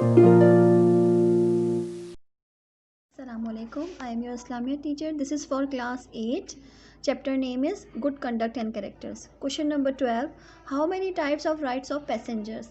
Assalamu alaikum. I am your Islamic teacher. This is for class 8. Chapter name is Good Conduct and Characters. Question number 12. How many types of rights of passengers?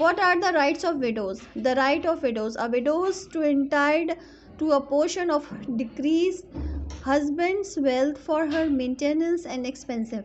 What are the rights of widows? The right of widows. A widows to entitled to a portion of decreased husband's wealth for her maintenance and expensive.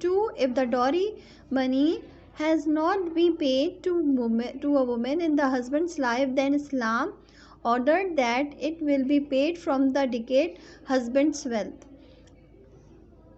2. If the dowry money has not been paid to a woman in the husband's life, then Islam ordered that it will be paid from the decayed husband's wealth.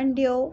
undue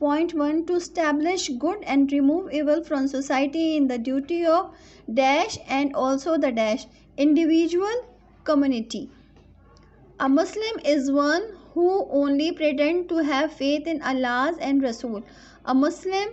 Point 1. To establish good and remove evil from society in the duty of dash and also the dash individual community. A Muslim is one who only pretend to have faith in Allah and Rasul. A Muslim,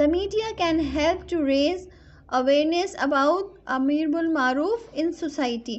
The media can help to raise awareness about Amir bil Maruf in society.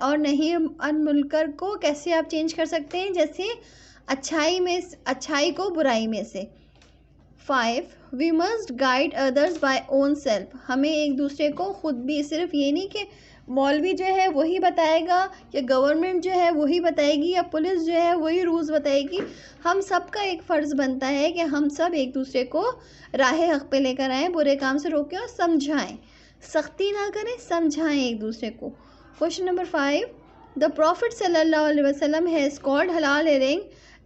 اور نہیں المنکر کو کیسے آپ change کر سکتے ہیں؟ جیسے اچھائی کو برائی میں سے. 5. We must guide others by own self. ہمیں ایک دوسرے کو خود بھی، صرف یہ نہیں کہ مولوی جو ہے وہی بتائے گا یا گورنمنٹ جو ہے وہی بتائے گی یا پولیس جو ہے وہی رولز بتائے گی. ہم سب کا ایک فرض بنتا ہے کہ ہم سب ایک دوسرے کو راہ حق پہ لے کر آئیں، برے کام سے روکیں اور سمجھائیں. سختی نہ کریں، سمجھائیں ایک دوسرے کو. Question number 5. The Prophet sallallahu alaihi wasallam has called halal earning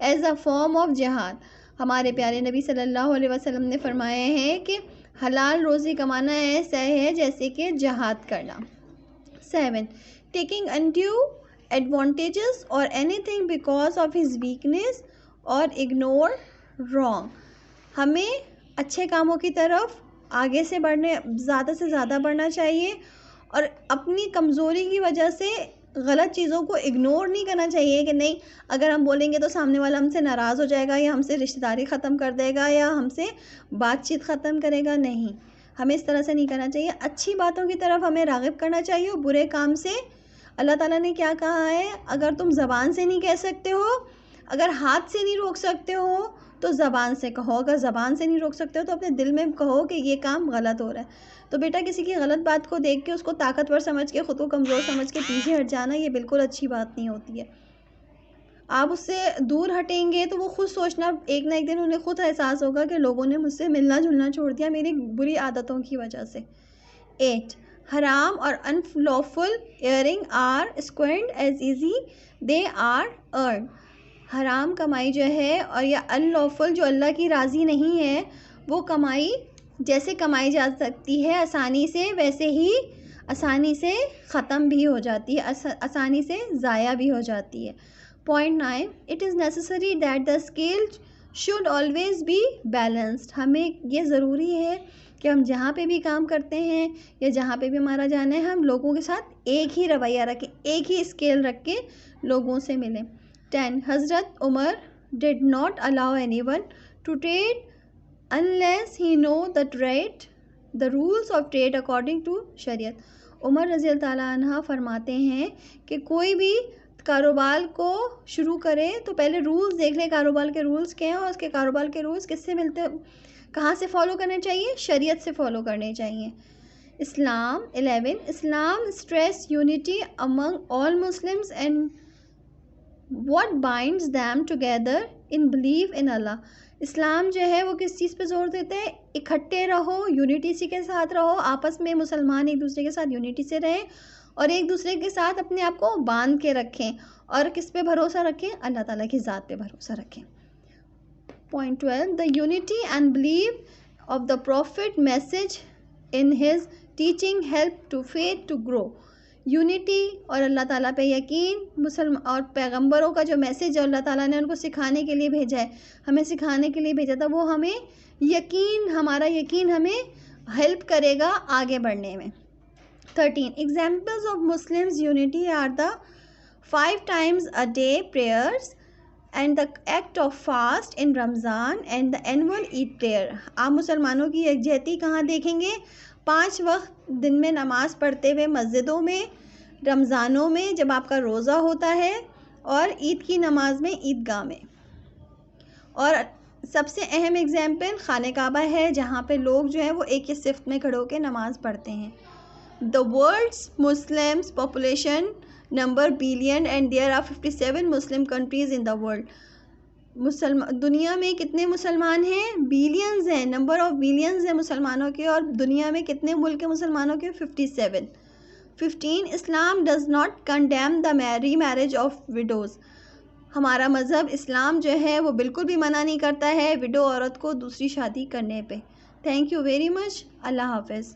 as a form of jihad. ہمارے پیارے نبی صلی اللہ علیہ وسلم نے فرمایا ہے کہ حلال روزی کمانا ایسا ہے جیسے کہ جہاد کرنا. 7. Taking undue advantages or anything because of his weakness or ignore wrong. ہمیں اچھے کاموں کی طرف آگے سے زیادہ سے زیادہ بڑھنا چاہیے اور اپنی کمزوری کی وجہ سے غلط چیزوں کو اگنور نہیں کرنا چاہیے کہ نہیں اگر ہم بولیں گے تو سامنے والا ہم سے ناراض ہو جائے گا یا ہم سے رشتہ داری ختم کر دے گا یا ہم سے بات چیت ختم کرے گا. نہیں، ہمیں اس طرح سے نہیں کرنا چاہیے. اچھی باتوں کی طرف ہمیں راغب کرنا چاہیے اور برے کام سے اللہ تعالیٰ نے کیا کہا ہے؟ اگر تم زبان سے نہیں کہہ سکتے ہو، اگر ہاتھ سے نہیں روک سکتے ہو تو زبان سے کہو. اگر زبان سے نہیں روک سکتے ہو تو اپنے دل میں کہو کہ یہ کام غلط ہو رہا ہے. تو بیٹا کسی کی غلط بات کو دیکھ کے اس کو طاقتور سمجھ کے خود کو کمزور سمجھ کے پیچھے ہٹ جانا یہ بالکل اچھی بات نہیں ہوتی ہے. آپ اس سے دور ہٹیں گے تو وہ خود سوچنا ایک نہ ایک دن انہیں خود احساس ہوگا کہ لوگوں نے مجھ سے ملنا جلنا چھوڑ دیا میری بری عادتوں کی وجہ سے. 8. حرام اور unlawful earning are squandered as easy they are earned. حرام کمائی جو ہے اور یا unlawful جو اللہ کی راضی نہیں ہے وہ کمائی جیسے کمائی جا سکتی ہے آسانی سے ویسے ہی آسانی سے ختم بھی ہو جاتی ہے، آسانی سے ضائع بھی ہو جاتی ہے. Point 9. It is necessary that the scale should always be balanced. ہمیں یہ ضروری ہے کہ ہم جہاں پہ بھی کام کرتے ہیں یا جہاں پہ بھی ہمارا جانا ہے ہم لوگوں کے ساتھ ایک ہی رویہ رکھیں، ایک ہی اسکیل رکھ کے لوگوں سے ملیں. 10. حضرت عمر did not allow anyone to trade unless he know the rules of trade according to شریعت. عمر رضی اللہ تعالیٰ عنہ فرماتے ہیں کہ کوئی بھی کاروبار کو شروع کرے تو پہلے رولز دیکھ لے، کاروبار کے رولز کیا ہیں اور اس کے کاروبار کے رولز کس سے ملتے، کہاں سے فالو کرنے چاہیے؟ شریعت سے فالو کرنے چاہیے. اسلام 11. اسلام stress unity among all Muslims and what binds them together in belief in Allah. اسلام جو ہے وہ کس چیز پہ زور دیتے ہیں؟ اکٹھے رہو، یونٹی سی کے ساتھ رہو، آپس میں مسلمان ایک دوسرے کے ساتھ یونٹی سے رہیں اور ایک دوسرے کے ساتھ اپنے آپ کو باندھ کے رکھیں. اور کس پہ بھروسہ رکھیں؟ اللہ تعالیٰ کی ذات پہ بھروسہ رکھیں. Point 12. The unity and belief of the Prophet message in his teaching help to faith to grow. Unity اور اللہ تعالیٰ پہ یقین اور پیغمبروں کا جو میسیج ہے اللہ تعالیٰ نے ان کو سکھانے کے لیے بھیجا ہے، ہمیں سکھانے کے لیے بھیجا تھا، وہ ہمیں ہمارا یقین ہمیں ہیلپ کرے گا آگے بڑھنے میں. 13. Examples of Muslims unity are the 5 times a day prayers and the act of fast in Ramzan and the annual Eid prayer. آپ مسلمانوں کی یکجہتی کہاں دیکھیں گے؟ 5 وقت دن میں نماز پڑھتے ہوئے مسجدوں میں، رمضانوں میں جب آپ کا روزہ ہوتا ہے اور عید کی نماز میں عیدگاہ میں. اور سب سے اہم ایگزامپل خانہ کعبہ ہے جہاں پہ لوگ جو ہیں وہ ایک ہی صف میں کھڑے ہو کے نماز پڑھتے ہیں. The world's Muslims population number billion and there are 57 Muslim countries in the world. دنیا میں کتنے مسلمان ہیں؟ بلینز ہیں، نمبر آف بلینز ہیں مسلمانوں کے، اور دنیا میں کتنے ملک ہیں مسلمانوں کے؟ 57. 15. Islam does not condemn the remarriage of widows. ہمارا مذہب اسلام جو ہے وہ بالکل بھی منع نہیں کرتا ہے وڈو عورت کو دوسری شادی کرنے پہ. Thank you very much. اللہ حافظ.